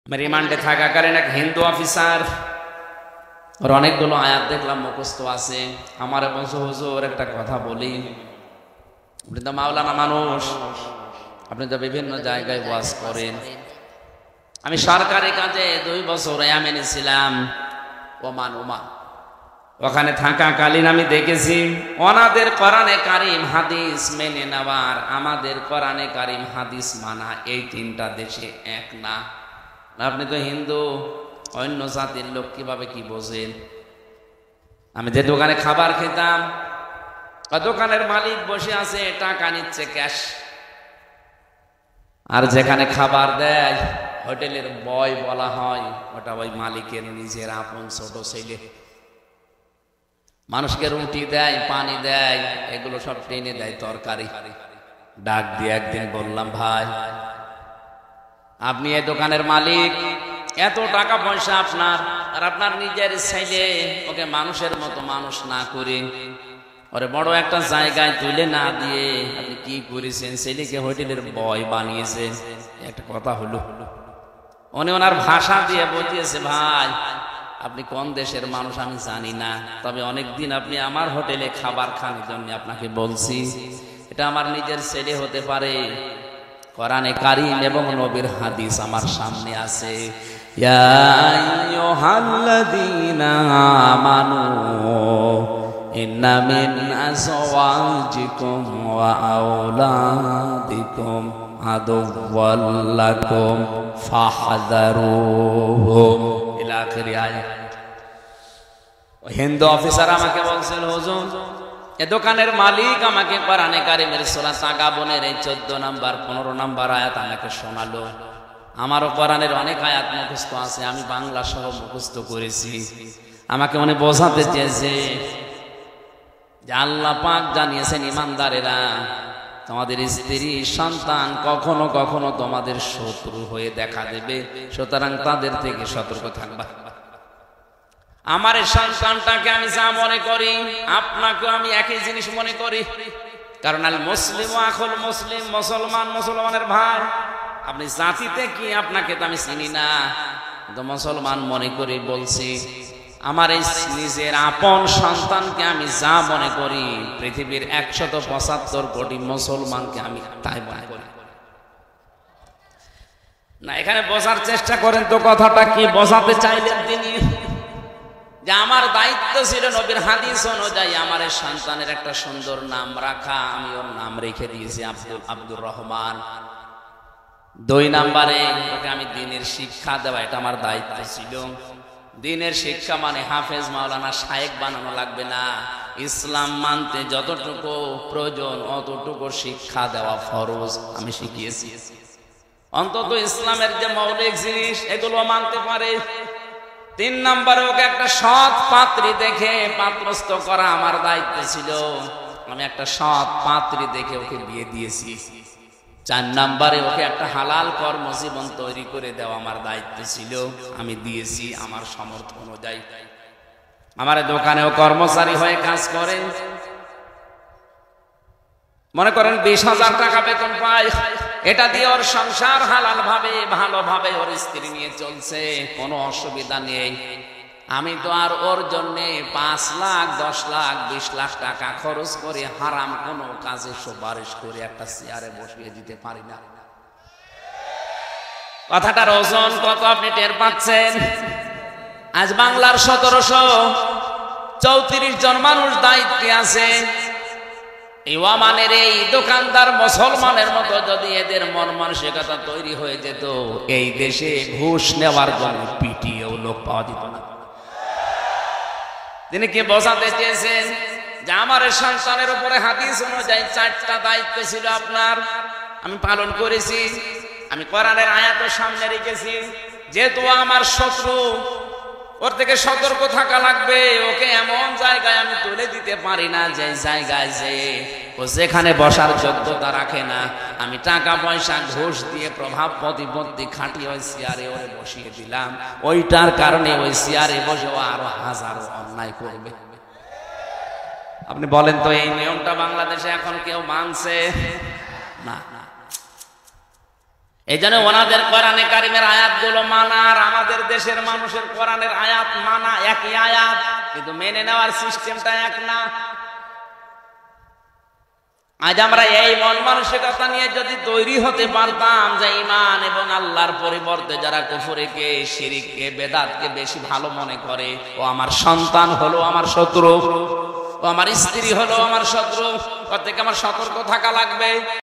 রিমান্ডে থাকাকালীন এক হিন্দু অফিসার, ওর অনেকগুলো আয়াত দেখলাম মুখস্থ আছে। আমার বলছে, হুজুর একটা কথা বলি, আপনি তো মাওলানা মানুষ, আপনি তো বিভিন্ন জায়গায় ওয়াজ করেন। আমি সরকারি কাজে 2 বছর ইয়ামেনে ছিলাম, ওমান। ওখানে থাকাকালীন আমি দেখেছি ওনাদের কোরআনে কারিম হাদিস মেনে নেওয়ার আমাদের কোরআনে কারিম হাদিস মানা, এই 3টা দেশে এক না। আপনি তো হিন্দু, অন্য জাতির লোক, কিভাবে কি বোঝেন? আমি যে দোকানে খাবার খেতাম, দোকানের মালিক বসে আছে, টাকা নিচ্ছে ক্যাশ, আর যেখানে খাবার দেয় হোটেলের বয় বলা হয়, ওটা ওই মালিকের নিজের আপন ছোট ছেলে। মানুষকে রুটি দেয়, পানি দেয়, এগুলো সব টেনে দেয় তরকারি। ডাক দিয়ে একদিন বললাম, ভাই আপনি এই দোকানের মালিক, এত টাকা পয়সা আপনার, আর আপনার নিজের ছেলে ওকে মানুষের মতো মানুষ না করে ওরে বড় একটা জায়গায় তুলে না দিয়ে আপনি কি করেছেন? ছেলেকে হোটেলের বয় বানিয়েছেন। একটা কথা হলো, উনি ওনার ভাষা দিয়ে বুঝিয়েছে, ভাই আপনি কোন দেশের মানুষ আমি জানি না, তবে অনেকদিন আপনি আমার হোটেলে খাবার খাওয়ার জন্য আপনাকে বলছি, এটা আমার নিজের ছেলে হতে পারে। কোরআনে কারীম এবং নবীর হাদিস আমার সামনে আছে। ইয়া আইয়ুহাল্লাযীনা আমানু ইন্না মিন আযওয়াজিকুম ওয়া আওলাদিকুম আদুওয়াল লাকুম ফাহযারুহুম ইলা আখির আয়াত। হিন্দু অফিসার আমাকে বলছিল, হুজুর এ দোকানের মালিক আমাকে কোরআনে কারীমের সূরা তাগাবুনের এই 14 নাম্বার 15 নাম্বার আয়াত আমাকে শোনালো। আমারও কোরআনের অনেক আয়াত মুখস্থ আছে, আমি বাংলা সহ মুখস্থ করেছি। আমাকে উনি বোঝাতে চেয়েছে যে আল্লাহ পাক জানিয়েছেন, ইমানদারেরা তোমাদের স্ত্রী সন্তান কখনো কখনো তোমাদের শত্রু হয়ে দেখা দেবে, সুতরাং তাদের থেকে সতর্ক থাকবা। আমার এই সন্তানটাকে আমি যা মনে করি, আপনাকেও আমি একই জিনিস মনে করি, কারণ আল মুসলিম আখুল মুসলিম, মুসলমান মুসলমানের ভাই। আপনি জাতিতে কি, আপনাকে তো আমি চিনি না, তো মুসলমান মনে করি বলছি। আমার এই নিজের আপন সন্তানকে আমি যা মনে করি, পৃথিবীর 175 কোটি মুসলমানকে আমি তাই মনে করি না। এখানে বোঝার চেষ্টা করেন তো কথাটা কি বোঝাতে চাইলেন তিনি? যে আমার দায়িত্ব ছিল নবীর হাদিস অনুযায়ী আমার এই সন্তানের একটা সুন্দর নাম রাখা, আমি ওর নাম রেখে দিয়েছি আব্দুর রহমান। 2 নম্বরে ওকে আমি দ্বীনের শিক্ষা দেওয়া, এটা আমার দায়িত্ব ছিল। দ্বীনের শিক্ষা মানে হাফেজ মাওলানা শায়েখ বানানো লাগবে না, ইসলাম মানতে যতটুকু প্রয়োজন অতটুকু শিক্ষা দেওয়া ফরজ আমি শিখিয়েছি। অন্তত ইসলামের যে মৌলিক জিনিস এগুলো মানতে পারে। 3 নম্বরে ওকে একটা সৎ পাত্রী দেখে পাত্রস্থ করা আমার দায়িত্ব ছিল, আমি একটা সৎ পাত্রী দেখে ওকে বিয়ে দিয়েছি। 4 নম্বরে ওকে একটা হালাল কর্মজীবন তৈরি করে দেওয়া আমার দায়িত্ব ছিল, আমি দিয়েছি আমার সামর্থ্য অনুযায়ী। আমার দোকানেও কর্মচারী হয়ে কাজ করে, মনে করেন 20,000 টাকা বেতন পায়, এটা দিয়ে ওর সংসার হালাল ভাবে ভালোভাবে ওর স্ত্রী নিয়ে চলছে, কোনো অসুবিধা নেই। আমি তো আর ওর জন্যে 5 লাখ 10 লাখ 20 লাখ টাকা খরচ করে হারাম কোনো কাজে সুপারিশ করে একটা চেয়ারে বসিয়ে দিতে পারি না। কথাটার ওজন কত আপনি টের পাচ্ছেন? আজ বাংলার 1734 জন মানুষ দায়িত্বে আছে। এই ওমানের এই দোকানদার মুসলমানের মতো যদি এদের মন মানসিকতা তৈরি হয়ে যেত, এই দেশে ঘুষ নেওয়ার জন্য পিটিয়েও লোক পাওয়া যেত না। তিনি কি বোঝাতে চেয়েছেন? যে আমার সন্তানের উপরে হাদিস অনুযায়ী 4টা দায়িত্ব ছিল আপনার, আমি পালন করেছি। আমি কোরআনের আয়াত সামনে রেখেছি, যেহেতু আমার শত্রু, ওর থেকে সতর্ক থাকা লাগবে। ওকে এমন জায়গায় আমি তুলে দিতে পারি না যে জায়গায় যে ও যেখানে বসার যোগ্যতা রাখে না। আমি টাকা পয়সা ঘুষ দিয়ে প্রভাব প্রতিপত্তি খাটিয়ে ওই চেয়ারে ওরে বসিয়ে দিলাম, ওইটার কারণে ওই চেয়ারে বসে আরো হাজারো অন্যায় করবে। আপনি বলেন তো, এই নিয়মটা বাংলাদেশে এখন কেউ মানছে না? এই জন্য ওনাদের কোরআনে কারিমের আয়াতগুলো মানা আর আমাদের দেশের মানুষের কোরআনের আয়াত মানা একই আয়াত, কিন্তু মেনে নেওয়ার সিস্টেমটা এক না। আজ আমরা এই মন মানসিকতা নিয়ে যদি তৈরি হতে পারতাম যে ঈমান এবং আল্লাহর পরিবর্তে যারা কুফরিকে, শিরককে, বেদাতকে বেশি ভালো মনে করে, ও আমার সন্তান হলো আমার শত্রু, ও আমার স্ত্রী হলো আমার শত্রু, ওর থেকে আমার সতর্ক থাকা লাগবে।